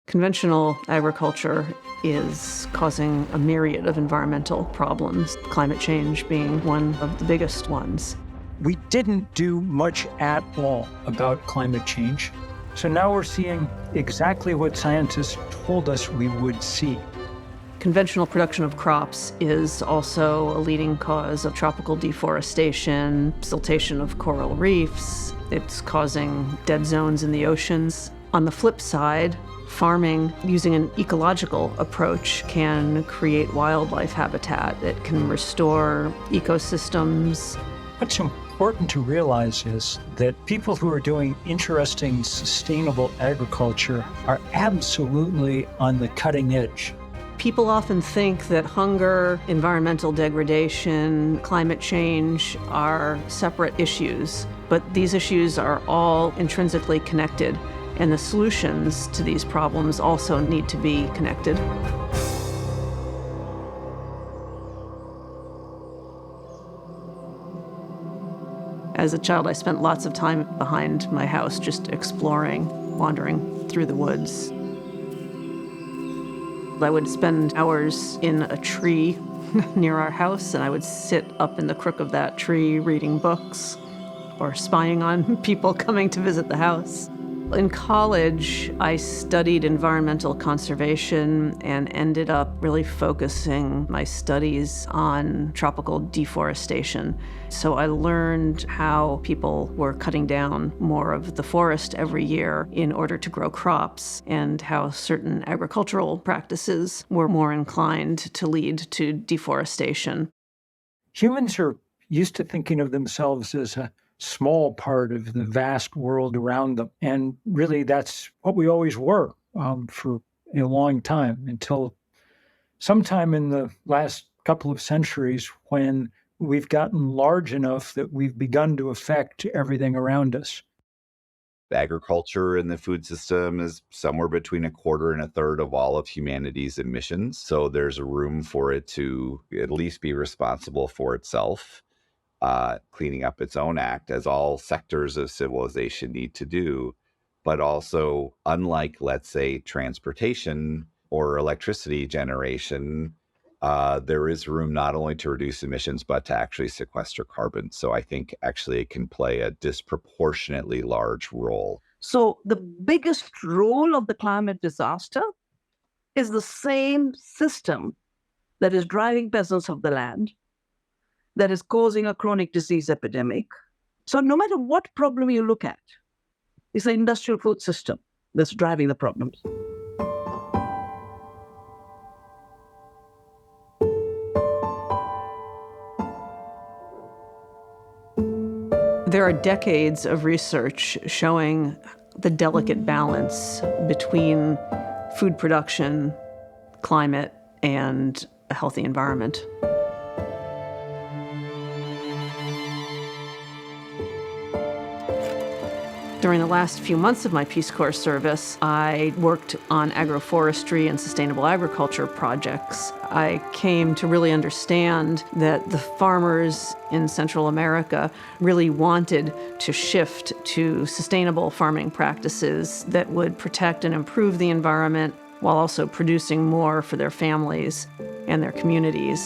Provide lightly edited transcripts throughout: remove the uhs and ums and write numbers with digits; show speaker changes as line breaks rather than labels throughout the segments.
Conventional agriculture is causing a myriad of environmental problems, climate change being one of the biggest ones.
We didn't do much at all about climate change. So now we're seeing exactly what scientists told us we would see.
Conventional production of crops is also a leading cause of tropical deforestation, siltation of coral reefs. It's causing dead zones in the oceans. On the flip side, farming using an ecological approach can create wildlife habitat. It can restore ecosystems.
What's important to realize is that people who are doing interesting, sustainable agriculture are absolutely on the cutting edge.
People often think that hunger, environmental degradation, climate change are separate issues, but these issues are all intrinsically connected, and the solutions to these problems also need to be connected. As a child, I spent lots of time behind my house just exploring, wandering through the woods. I would spend hours in a tree near our house, and I would sit up in the crook of that tree reading books or spying on people coming to visit the house. In college, I studied environmental conservation and ended up really focusing my studies on tropical deforestation. So I learned how people were cutting down more of the forest every year in order to grow crops, and how certain agricultural practices were more inclined to lead to deforestation.
Humans are used to thinking of themselves as a small part of the vast world around them. And really, that's what we always were for a long time, until sometime in the last couple of centuries, when we've gotten large enough that we've begun to affect everything around us.
Agriculture in the food system is somewhere between a quarter and a third of all of humanity's emissions. So there's a room for it to at least be responsible for itself. Cleaning up its own act, as all sectors of civilization need to do. But also, unlike, let's say, transportation or electricity generation, there is room not only to reduce emissions, but to actually sequester carbon. So I think actually it can play a disproportionately large role.
So the biggest role of the climate disaster is the same system that is driving peasants off the land, that is causing a chronic disease epidemic. So no matter what problem you look at, it's the industrial food system that's driving the problems.
There are decades of research showing the delicate balance between food production, climate, and a healthy environment. During the last few months of my Peace Corps service, I worked on agroforestry and sustainable agriculture projects. I came to really understand that the farmers in Central America really wanted to shift to sustainable farming practices that would protect and improve the environment while also producing more for their families and their communities.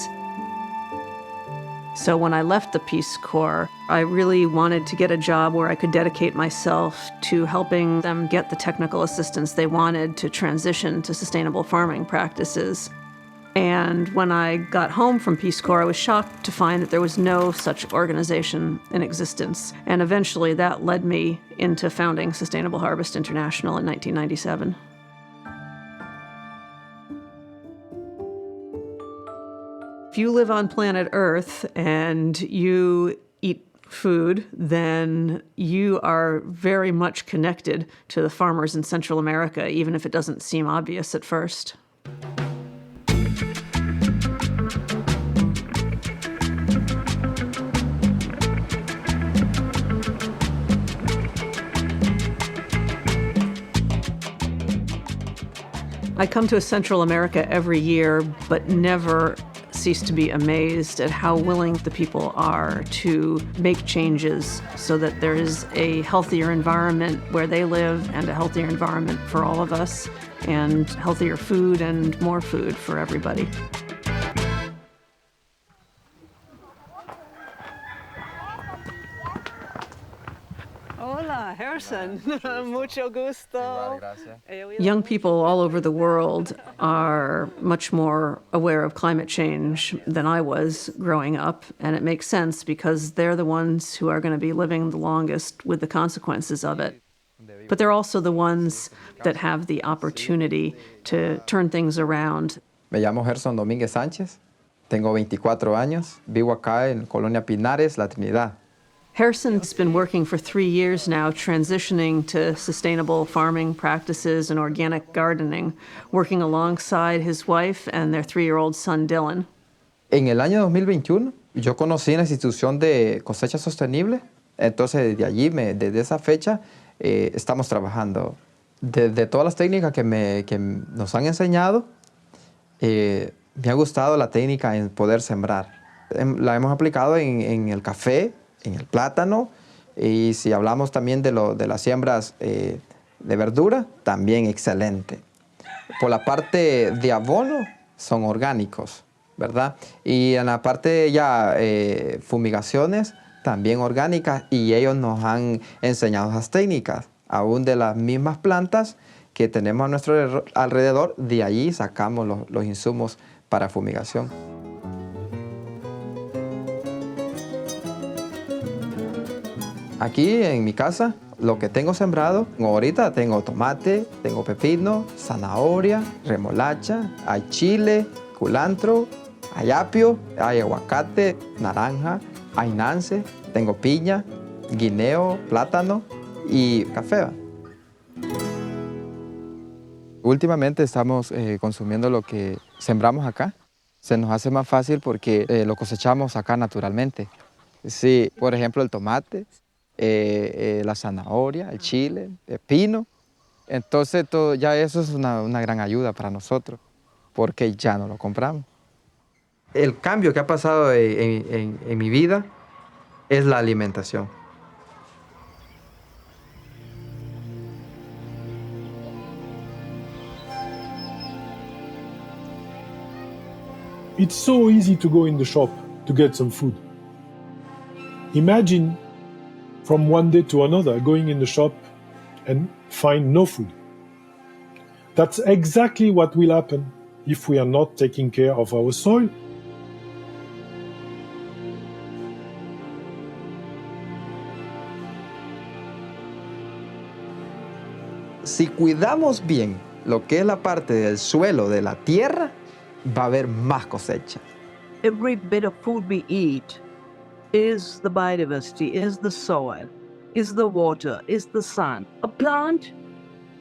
So when I left the Peace Corps, I really wanted to get a job where I could dedicate myself to helping them get the technical assistance they wanted to transition to sustainable farming practices. And when I got home from Peace Corps, I was shocked to find that there was no such organization in existence. And eventually that led me into founding Sustainable Harvest International in 1997. If you live on planet Earth and you eat food, then you are very much connected to the farmers in Central America, even if it doesn't seem obvious at first. I come to Central America every year, but never cease to be amazed at how willing the people are to make changes so that there is a healthier environment where they live and a healthier environment for all of us and healthier food and more food for everybody. Hola, Herren. Mucho gusto. Young people all over the world are much more aware of climate change than I was growing up, and it makes sense because they're the ones who are going to be living the longest with the consequences of it. But they're also the ones that have the opportunity to turn things around.
Me llamo Gerson Domínguez Sánchez, tengo 24 años, vivo acá en Colonia Pinares, La Trinidad.
Harrison's been working for 3 years now, transitioning to sustainable farming practices and organic gardening, working alongside his wife and their 3-year-old son, Dylan.
En el año 2021, yo conocí la institución de cosecha sostenible, entonces desde allí, desde esa fecha, estamos trabajando. De todas las técnicas que nos han enseñado, me ha gustado la técnica en poder sembrar. La hemos aplicado en el café, en el plátano, y si hablamos también de las siembras de verdura, también excelente. Por la parte de abono, son orgánicos, ¿verdad? Y en la parte ya fumigaciones, también orgánicas, y ellos nos han enseñado esas técnicas, aún de las mismas plantas que tenemos a nuestro alrededor, de allí sacamos los insumos para fumigación. Aquí en mi casa, lo que tengo sembrado, ahorita tengo tomate, tengo pepino, zanahoria, remolacha, hay chile, culantro, hay apio, hay aguacate, naranja, hay nance, tengo piña, guineo, plátano y café. Últimamente estamos consumiendo lo que sembramos acá. Se nos hace más fácil porque lo cosechamos acá naturalmente. Sí, por ejemplo, el tomate, la zanahoria, el chile, el pepino. Entonces, ya eso es una gran ayuda para nosotros, porque ya no lo compramos. El cambio que ha pasado en mi vida es la alimentación.
It's so easy to go in the shop to get some food. Imagine from one day to another going in the shop and find no food. That's exactly what will happen if we are not taking care of our soil.
Si cuidamos bien lo que es la parte del suelo, de la tierra, va a haber más cosecha.
Every bit of food we eat is the biodiversity, is the soil, is the water, is the sun. A plant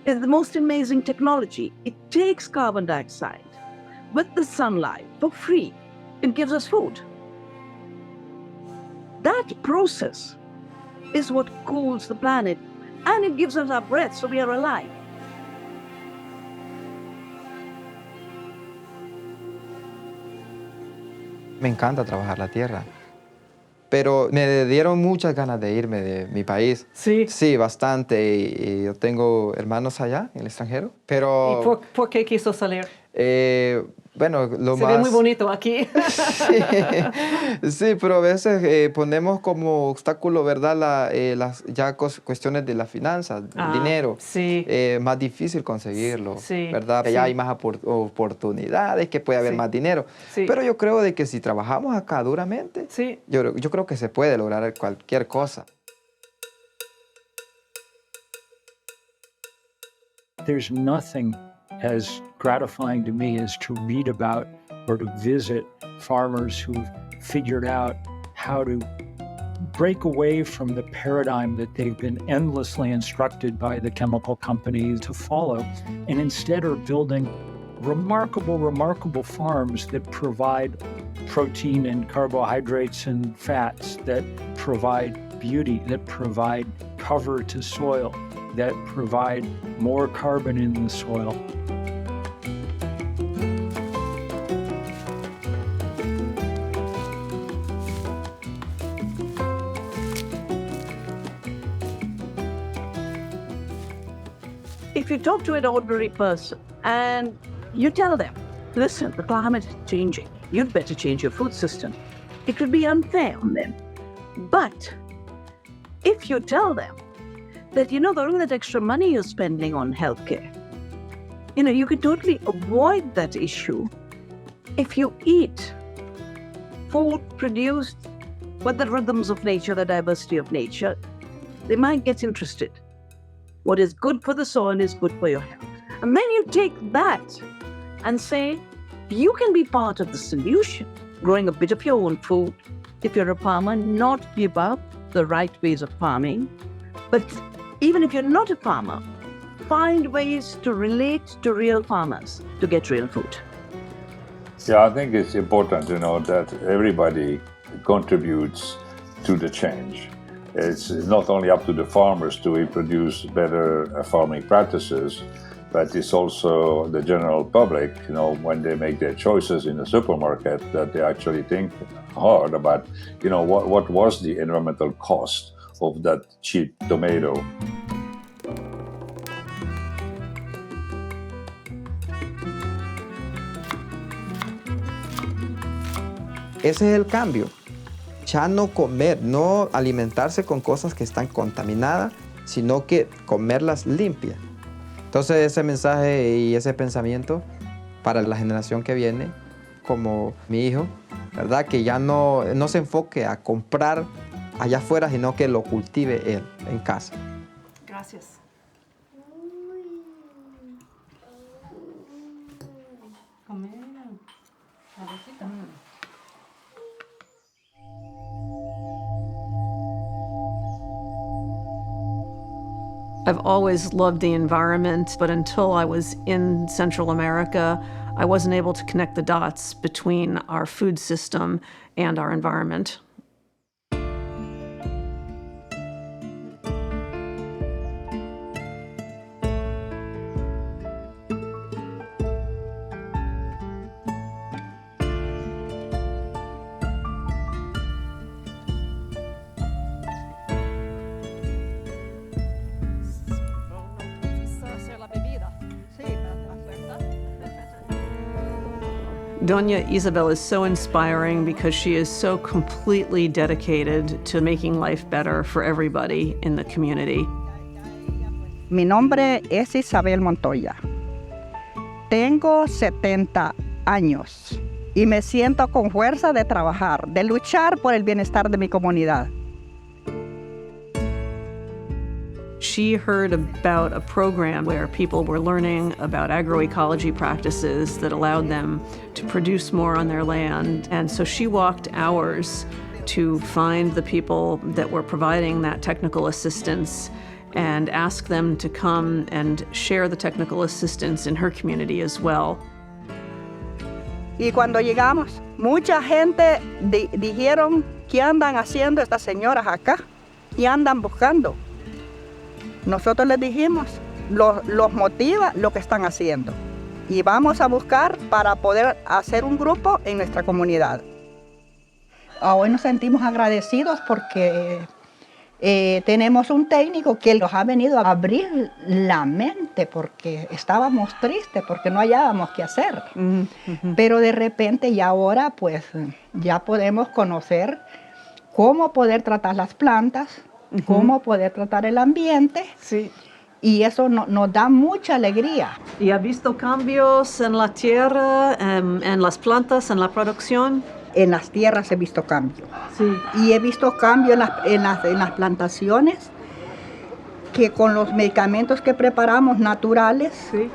is the most amazing technology. It takes carbon dioxide with the sunlight for free. It gives us food. That process is what cools the planet, and it gives us our breath, so we are alive.
Me encanta trabajar la tierra, pero me dieron muchas ganas de irme de mi país.
Sí.
Sí, bastante. Y yo tengo hermanos allá, en el extranjero, pero...
¿Y por qué quiso salir?
Bueno, lo
Se
más...
ve muy bonito aquí.
Sí, pero a veces ponemos como obstáculo, ¿verdad? Las cuestiones de las finanzas, dinero.
Sí.
Más difícil conseguirlo,
Sí,
¿verdad?
sí.
Ya hay más oportunidades, que puede haber
Sí.
más dinero.
Sí.
Pero yo creo de que si trabajamos acá duramente,
Sí.
yo creo que se puede lograr cualquier cosa.
There's nothing as gratifying to me as to read about or to visit farmers who've figured out how to break away from the paradigm that they've been endlessly instructed by the chemical companies to follow, and instead are building remarkable farms that provide protein and carbohydrates and fats, that provide beauty, that provide cover to soil, that provide more carbon in the soil.
if you talk to an ordinary person and you tell them, listen, the climate is changing, you'd better change your food system, it would be unfair on them. But if you tell them that, all that extra money you're spending on healthcare, you can totally avoid that issue if you eat food produced with the rhythms of nature, the diversity of nature, they might get interested. What is good for the soil is good for your health. And then you take that and say, you can be part of the solution, growing a bit of your own food. If you're a farmer, not give up the right ways of farming. But even if you're not a farmer, find ways to relate to real farmers to get real food.
Yeah, I think it's important to know that everybody contributes to the change. It's not only up to the farmers to introduce better farming practices, but it's also the general public, when they make their choices in the supermarket, that they actually think hard about, what was the environmental cost of that cheap tomato.
Ese es el cambio. Ya no comer, no alimentarse con cosas que están contaminadas, sino que comerlas limpias. Entonces ese mensaje y ese pensamiento para la generación que viene, como mi hijo, ¿verdad? Que ya no se enfoque a comprar allá afuera, sino que lo cultive él en casa.
Gracias. I've always loved the environment, but until I was in Central America, I wasn't able to connect the dots between our food system and our environment. Doña Isabel is so inspiring because she is so completely dedicated to making life better for everybody in the community.
Mi nombre es Isabel Montoya. Tengo 70 años y me siento con fuerza de trabajar, de luchar por el bienestar de mi comunidad.
She heard about a program where people were learning about agroecology practices that allowed them to produce more on their land. And so she walked hours to find the people that were providing that technical assistance and ask them to come and share the technical assistance in her community as well.
Y cuando llegamos, mucha gente dijeron, ¿qué andan haciendo estas señoras acá? ¿Qué andan buscando? Nosotros les dijimos, los motiva lo que están haciendo y vamos a buscar para poder hacer un grupo en nuestra comunidad. Hoy nos sentimos agradecidos porque tenemos un técnico que nos ha venido a abrir la mente porque estábamos tristes, porque no hallábamos qué hacer. Pero de repente y ahora pues ya podemos conocer cómo poder tratar las plantas, cómo poder tratar el ambiente.
Sí.
Y eso nos da mucha alegría.
¿Y ha visto cambios en la tierra, en las plantas, en la producción?
En las tierras he visto cambio.
Sí.
Y he visto cambio en las plantaciones, que con los medicamentos que preparamos naturales,
Sí.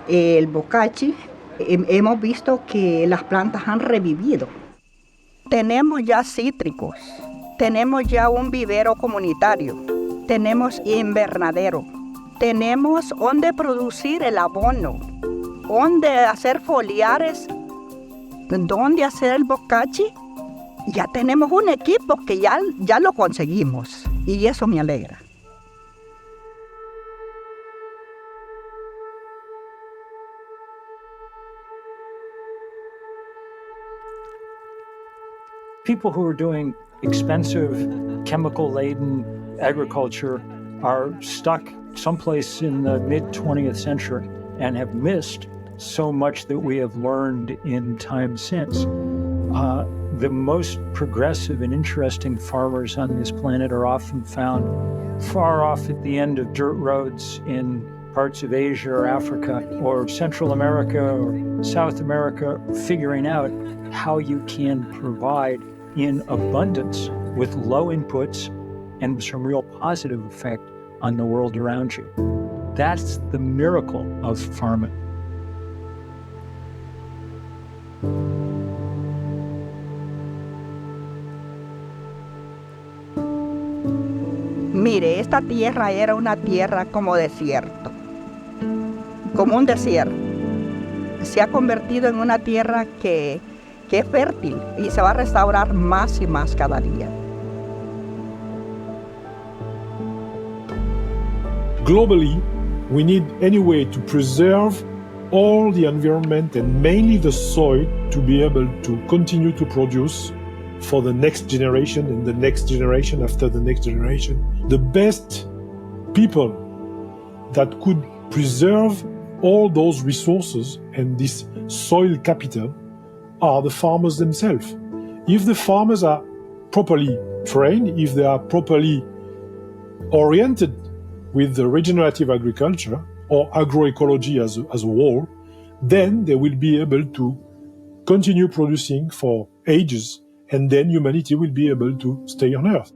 El bocachi, hemos visto que las plantas han revivido. Tenemos ya cítricos. Tenemos ya un vivero comunitario, tenemos invernadero, tenemos donde producir el abono, donde hacer foliares, donde hacer el bocachi. Ya tenemos un equipo que ya lo conseguimos y eso me alegra.
People who are doing expensive, chemical-laden agriculture are stuck someplace in the mid-20th century and have missed so much that we have learned in time since. The most progressive and interesting farmers on this planet are often found far off at the end of dirt roads in parts of Asia or Africa or Central America or South America, figuring out how you can provide in abundance with low inputs and some real positive effect on the world around you. That's the miracle of farming.
Mire, esta tierra era una tierra como desierto, como un desierto. Se ha convertido en una tierra que es fértil y se va a restaurar más y más cada día.
Globally, we need anyway to preserve all the environment and mainly the soil to be able to continue to produce for the next generation and the next generation after the next generation. The best people that could preserve all those resources and this soil capital are the farmers themselves. If the farmers are properly trained, if they are properly oriented with the regenerative agriculture or agroecology as a whole, then they will be able to continue producing for ages, and then humanity will be able to stay on Earth.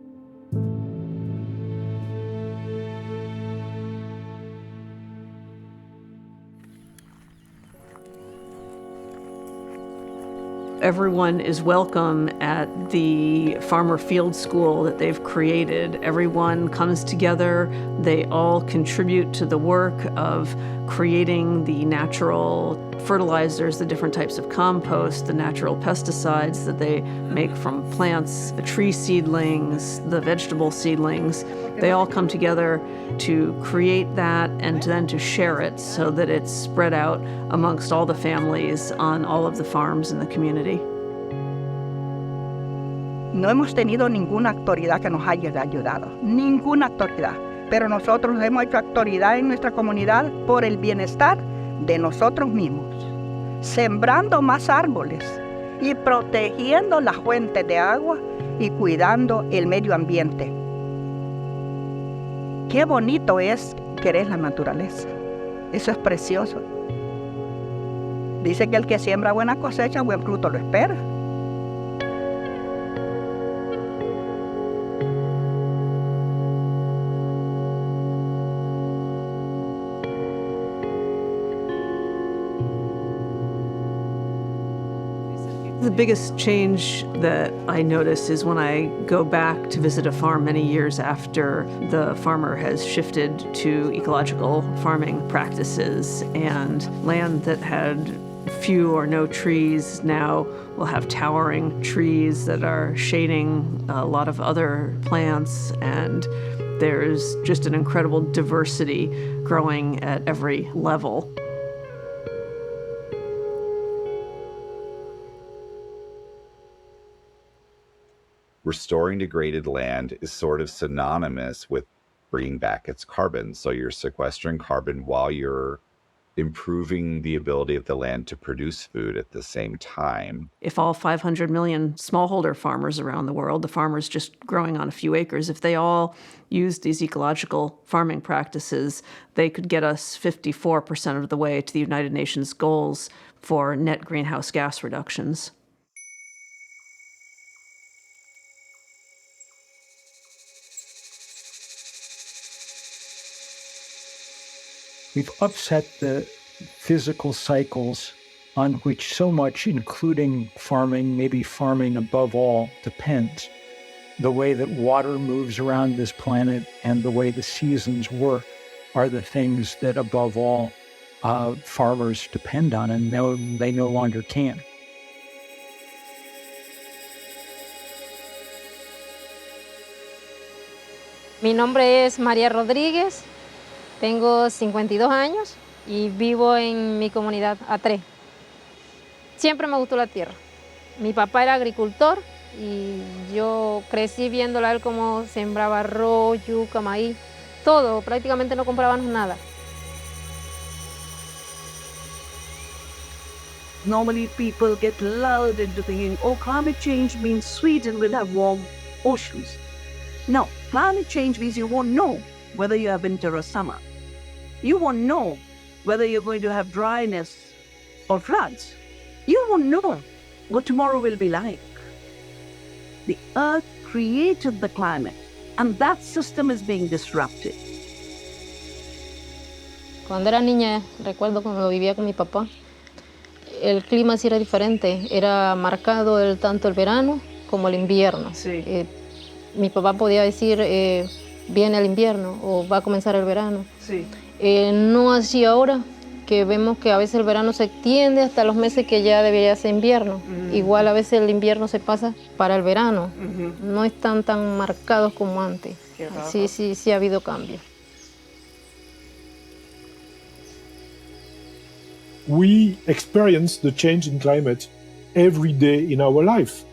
Everyone is welcome at the farmer field school that they've created. Everyone comes together. They all contribute to the work of creating the natural fertilizers, the different types of compost, the natural pesticides that they make from plants, the tree seedlings, the vegetable seedlings. They all come together to create that and then to share it so that it's spread out amongst all the families on all of the farms in the community.
No hemos tenido ninguna autoridad que nos haya ayudado, ninguna autoridad. Pero nosotros hemos hecho autoridad en nuestra comunidad por el bienestar de nosotros mismos, sembrando más árboles y protegiendo las fuentes de agua y cuidando el medio ambiente. Qué bonito es querer la naturaleza. Eso es precioso. Dice que el que siembra buena cosecha, buen fruto lo espera.
The biggest change that I notice is when I go back to visit a farm many years after the farmer has shifted to ecological farming practices, and land that had few or no trees now will have towering trees that are shading a lot of other plants, and there's just an incredible diversity growing at every level.
Restoring degraded land is sort of synonymous with bringing back its carbon. So you're sequestering carbon while you're improving the ability of the land to produce food at the same time.
If all 500 million smallholder farmers around the world, the farmers just growing on a few acres, if they all used these ecological farming practices, they could get us 54% of the way to the United Nations goals for net greenhouse gas reductions.
We've upset the physical cycles on which so much, including farming, maybe farming above all, depends. The way that water moves around this planet and the way the seasons work are the things that, above all, farmers depend on, and they no longer can.
Mi nombre es María Rodríguez. Tengo 52 años y vivo en mi comunidad A3. Siempre me gustó la tierra. Mi papá era agricultor y yo crecí viéndolo a él como sembraba arroz, yuca, maíz. todo, prácticamente no comprábamos nada.
Normally, people get lulled into thinking, oh, climate change means Sweden will have warm oceans. No, climate change means you won't know whether you have winter or summer. You won't know whether you're going to have dryness or floods. You won't know what tomorrow will be like. The earth created the climate, and that system is being disrupted.
Cuando era niña, recuerdo cuando vivía con mi papá, el clima sí era diferente, era marcado tanto el verano como el invierno.
Sí.
Mi papá podía decir, viene el invierno o va a comenzar el verano.
Sí.
No así ahora, que vemos que a veces el verano se extiende hasta los meses que ya debería ser invierno. Igual a veces el invierno se pasa para el verano. No están tan marcados como antes. Sí ha habido cambios.
We experience the change in climate every day in our life.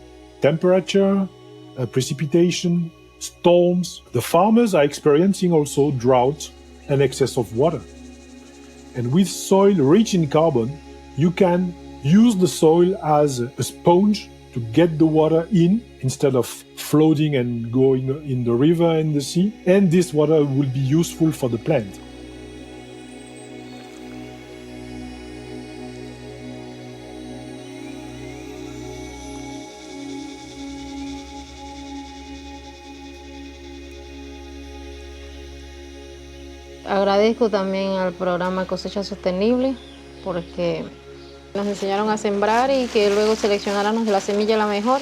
Temperature, precipitation, storms. The farmers are experiencing also drought and excess of water. And with soil rich in carbon, you can use the soil as a sponge to get the water in instead of floating and going in the river and the sea. And this water will be useful for the plant.
Agradezco también al programa Cosecha Sostenible porque nos enseñaron a sembrar y que luego seleccionáramos la semilla la mejor.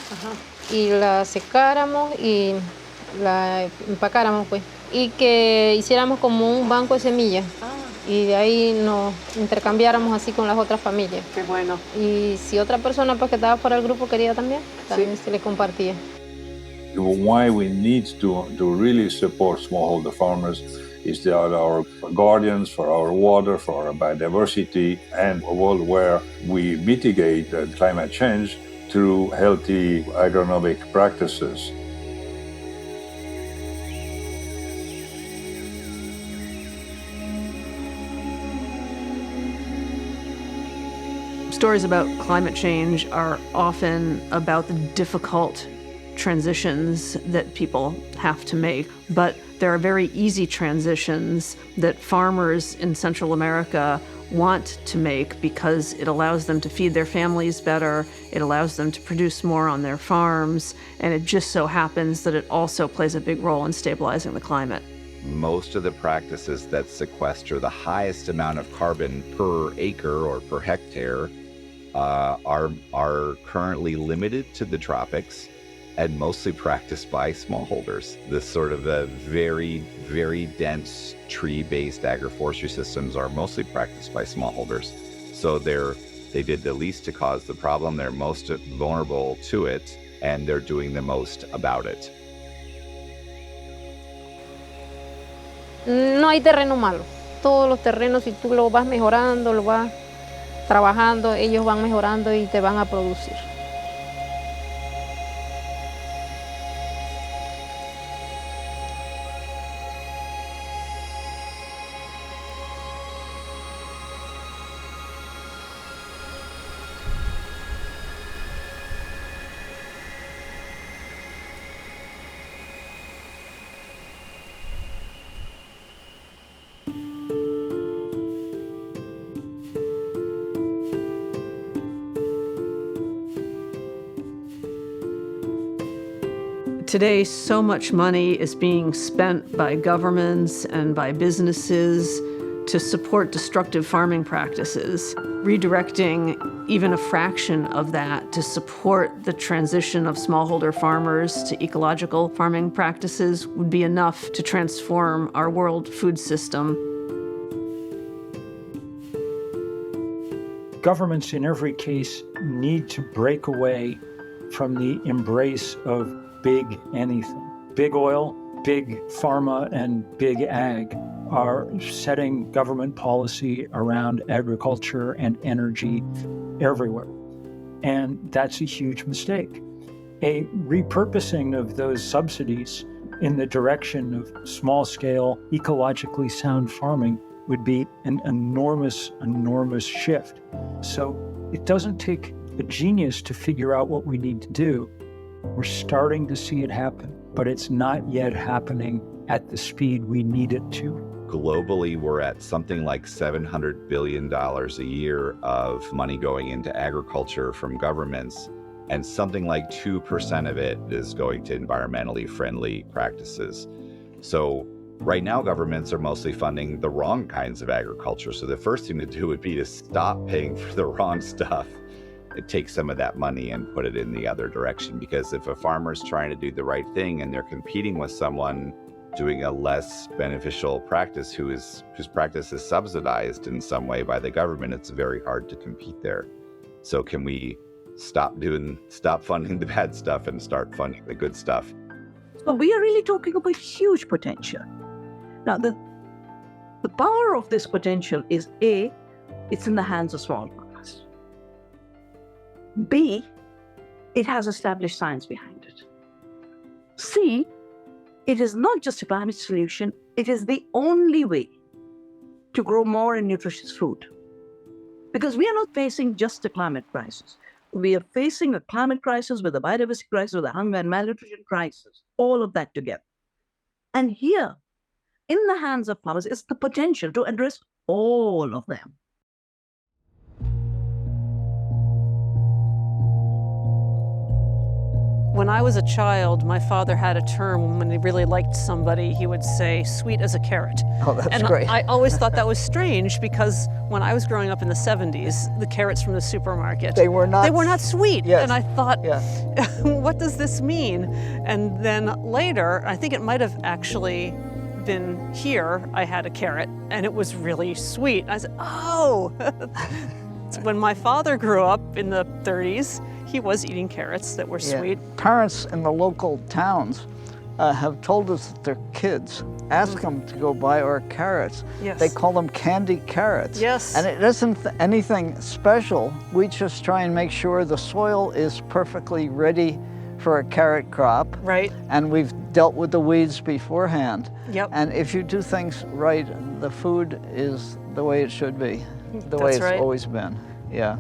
Y la secáramos y la empacáramos pues. Y que hiciéramos como un banco de semillas y de ahí nos intercambiáramos así con las otras familias.
Qué bueno.
Y si otra persona pues, que estaba fuera del grupo quería también se le compartía.
Why we need to really support smallholder farmers is they are our guardians for our water, for our biodiversity, and a world where we mitigate climate change through healthy agronomic practices.
Stories about climate change are often about the difficult transitions that people have to make, but there are very easy transitions that farmers in Central America want to make because it allows them to feed their families better, it allows them to produce more on their farms, and it just so happens that it also plays a big role in stabilizing the climate.
Most of the practices that sequester the highest amount of carbon per acre or per hectare are currently limited to the tropics and mostly practiced by smallholders. This sort of very, very dense tree-based agroforestry systems are mostly practiced by smallholders. So they did the least to cause the problem, they're most vulnerable to it, and they're doing the most about it.
No hay terreno malo. Todos los terrenos, si tú lo vas mejorando, lo vas trabajando, ellos van mejorando y te van a producir.
Today, so much money is being spent by governments and by businesses to support destructive farming practices. Redirecting even a fraction of that to support the transition of smallholder farmers to ecological farming practices would be enough to transform our world food system.
Governments in every case need to break away from the embrace of big anything. Big oil, big pharma, and big ag are setting government policy around agriculture and energy everywhere. And that's a huge mistake. A repurposing of those subsidies in the direction of small-scale, ecologically sound farming would be an enormous, enormous shift. So it doesn't take a genius to figure out what we need to do. We're starting to see it happen, but it's not yet happening at the speed we need it to.
Globally, we're at something like $700 billion a year of money going into agriculture from governments, and something like 2% of it is going to environmentally friendly practices. So right now, governments are mostly funding the wrong kinds of agriculture. So the first thing to do would be to stop paying for the wrong stuff and take some of that money and put it in the other direction. Because if a farmer's trying to do the right thing and they're competing with someone doing a less beneficial practice whose practice is subsidized in some way by the government, it's very hard to compete there. So can we stop funding the bad stuff and start funding the good stuff?
So we are really talking about huge potential. Now, the power of this potential is A, it's in the hands of small farmers. B, it has established science behind it. C, it is not just a climate solution, it is the only way to grow more and nutritious food. Because we are not facing just a climate crisis. We are facing a climate crisis with a biodiversity crisis, with a hunger and malnutrition crisis, all of that together. And here, in the hands of farmers, is the potential to address all of them.
When I was a child, my father had a term when he really liked somebody, he would say, sweet as a carrot.
Oh, that's
and
great.
I always thought that was strange because when I was growing up in the 70s, the carrots from the supermarket,
They were not
sweet.
Yes.
And I thought,
Yeah.
what does this mean? And then later, I think it might have actually been here, I had a carrot and it was really sweet. I said, oh. When my father grew up in the 30s, he was eating carrots that were sweet.
Parents in the local towns have told us that their kids ask them to go buy our carrots.
Yes.
They call them candy carrots.
Yes.
And it isn't anything special. We just try and make sure the soil is perfectly ready for a carrot crop.
Right.
And we've dealt with the weeds beforehand.
Yep.
And if you do things right, the food is the way it should be, the way
That's
it's
right.
always been. Yeah.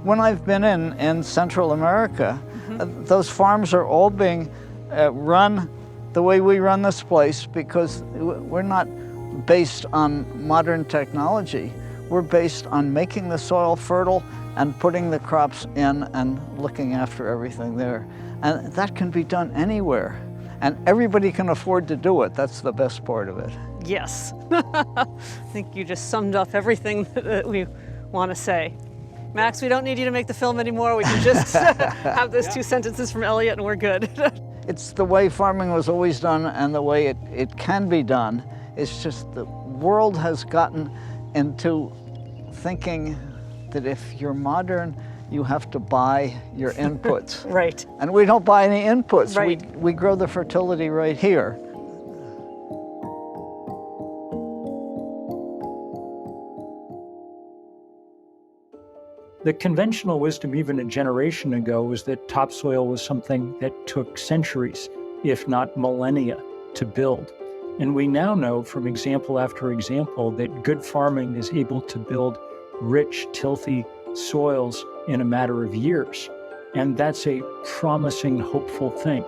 When I've been in Central America, those farms are all being run the way we run this place because we're not based on modern technology. We're based on making the soil fertile and putting the crops in and looking after everything there. And that can be done anywhere. And everybody can afford to do it. That's the best part of it.
Yes. I think you just summed up everything that we want to say. Max, we don't need you to make the film anymore. We can just have those 2 sentences from Elliot and we're good.
It's the way farming was always done and the way it can be done. It's just the world has gotten into thinking that if you're modern, you have to buy your inputs.
Right.
And we don't buy any inputs.
Right.
We grow the fertility right here.
The conventional wisdom even a generation ago was that topsoil was something that took centuries, if not millennia, to build. And we now know from example after example that good farming is able to build rich, tilthy soils in a matter of years. And that's a promising, hopeful thing.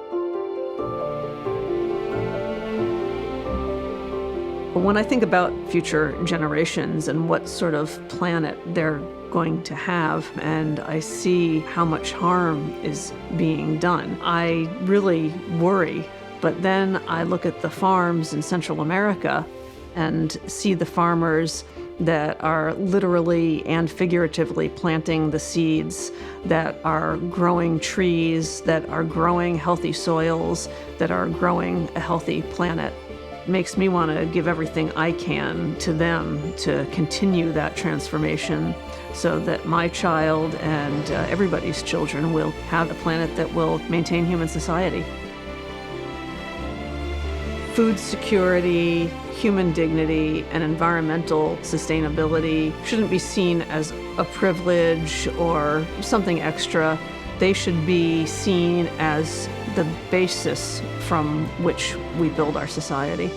When I think about future generations and what sort of planet they're going to have, and I see how much harm is being done, I really worry. But then I look at the farms in Central America and see the farmers that are literally and figuratively planting the seeds, that are growing trees, that are growing healthy soils, that are growing a healthy planet. It makes me want to give everything I can to them to continue that transformation so that my child and everybody's children will have a planet that will maintain human society. Food security, human dignity, and environmental sustainability shouldn't be seen as a privilege or something extra. They should be seen as the basis from which we build our society.